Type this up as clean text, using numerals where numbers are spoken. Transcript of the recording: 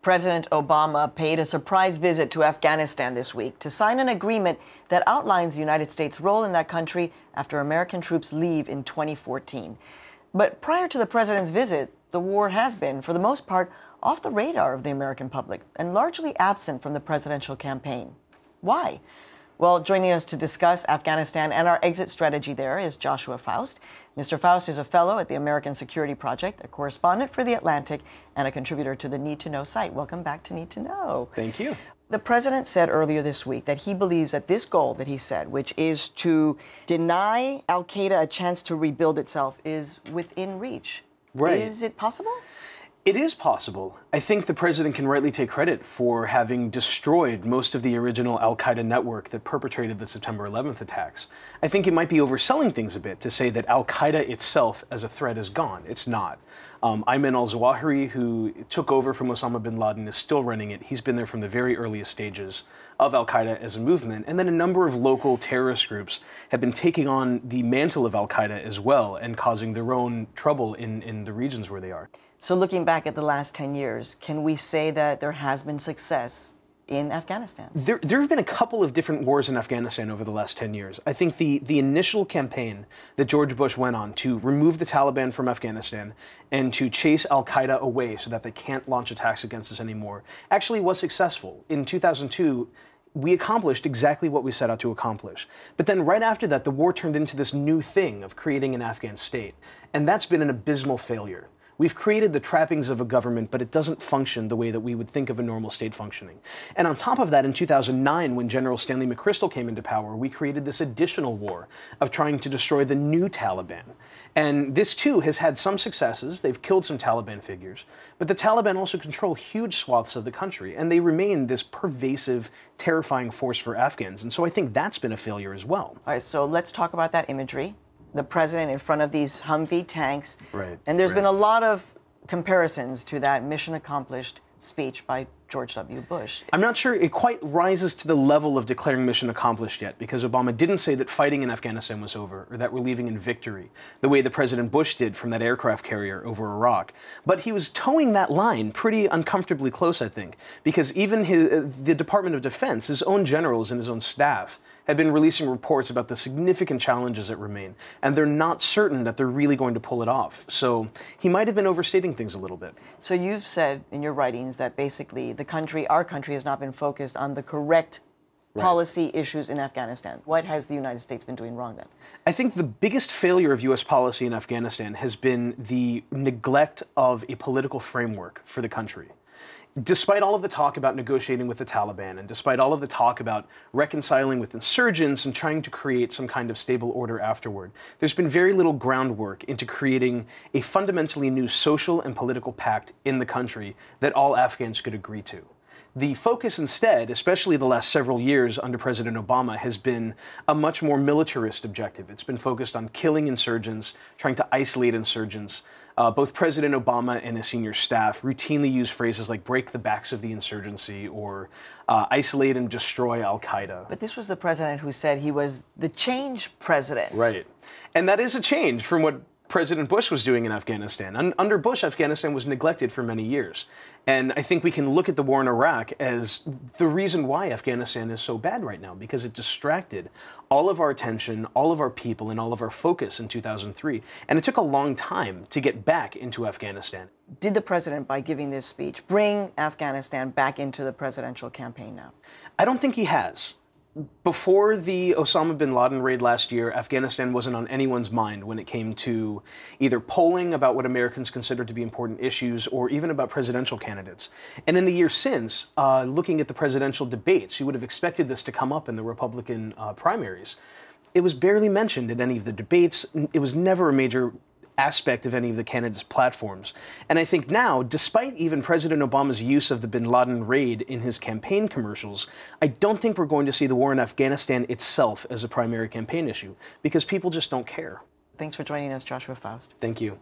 President Obama paid a surprise visit to Afghanistan this week to sign an agreement that outlines the United States' role in that country after American troops leave in 2014. But prior to the president's visit, the war has been, for the most part, off the radar of the American public and largely absent from the presidential campaign. Why? Well, joining us to discuss Afghanistan and our exit strategy there is Joshua Foust. Mr. Foust is a fellow at the American Security Project, a correspondent for The Atlantic, and a contributor to the Need to Know site. Welcome back to Need to Know. Thank you. The president said earlier this week that he believes that this goal that he said, which is to deny al-Qaeda a chance to rebuild itself, is within reach. Right. Is it possible? It is possible. I think the president can rightly take credit for having destroyed most of the original al-Qaeda network that perpetrated the September 11th attacks. I think it might be overselling things a bit to say that al-Qaeda itself as a threat is gone. It's not. Ayman al-Zawahiri, who took over from Osama bin Laden, is still running it. He's been there from the very earliest stages of al-Qaeda as a movement. And then a number of local terrorist groups have been taking on the mantle of al-Qaeda as well and causing their own trouble in the regions where they are. So looking back at the last 10 years, can we say that there has been success in Afghanistan? There have been a couple of different wars in Afghanistan over the last 10 years. I think the initial campaign that George Bush went on to remove the Taliban from Afghanistan and to chase al-Qaeda away so that they can't launch attacks against us anymore actually was successful. In 2002, we accomplished exactly what we set out to accomplish. But then right after that, the war turned into this new thing of creating an Afghan state. And that's been an abysmal failure. We've created the trappings of a government, but it doesn't function the way that we would think of a normal state functioning. And on top of that, in 2009, when General Stanley McChrystal came into power, we created this additional war of trying to destroy the new Taliban. And this, too, has had some successes. They've killed some Taliban figures. But the Taliban also control huge swaths of the country, and they remain this pervasive, terrifying force for Afghans. And so I think that's been a failure as well. All right, so let's talk about that imagery. The president in front of these Humvee tanks. Right. And there's been a lot of comparisons to that mission accomplished speech by George W. Bush. I'm not sure it quite rises to the level of declaring mission accomplished yet, because Obama didn't say that fighting in Afghanistan was over or that we're leaving in victory, the way the President Bush did from that aircraft carrier over Iraq. But he was towing that line pretty uncomfortably close, I think, because even the Department of Defense, his own generals and his own staff, have been releasing reports about the significant challenges that remain, and they're not certain that they're really going to pull it off. So he might have been overstating things a little bit. So you've said in your writings that basically our country has not been focused on the correct policy issues in Afghanistan. What has the United States been doing wrong then? I think the biggest failure of U.S. policy in Afghanistan has been the neglect of a political framework for the country. Despite all of the talk about negotiating with the Taliban, and despite all of the talk about reconciling with insurgents and trying to create some kind of stable order afterward, there's been very little groundwork into creating a fundamentally new social and political pact in the country that all Afghans could agree to. The focus instead, especially the last several years under President Obama, has been a much more militarist objective. It's been focused on killing insurgents, trying to isolate insurgents. Both President Obama and his senior staff routinely use phrases like break the backs of the insurgency or isolate and destroy al-Qaeda. But this was the president who said he was the change president. Right. And that is a change from what President Bush was doing in Afghanistan. Under Bush, Afghanistan was neglected for many years. And I think we can look at the war in Iraq as the reason why Afghanistan is so bad right now, because it distracted all of our attention, all of our people, and all of our focus in 2003. And it took a long time to get back into Afghanistan. Did the president, by giving this speech, bring Afghanistan back into the presidential campaign now? I don't think he has. Before the Osama bin Laden raid last year, Afghanistan wasn't on anyone's mind when it came to either polling about what Americans consider to be important issues or even about presidential candidates. And in the years since, looking at the presidential debates, you would have expected this to come up in the Republican primaries. It was barely mentioned in any of the debates. It was never a major aspect of any of the candidates' platforms. And I think now, despite even President Obama's use of the bin Laden raid in his campaign commercials, I don't think we're going to see the war in Afghanistan itself as a primary campaign issue, because people just don't care. Thanks for joining us, Joshua Foust. Thank you.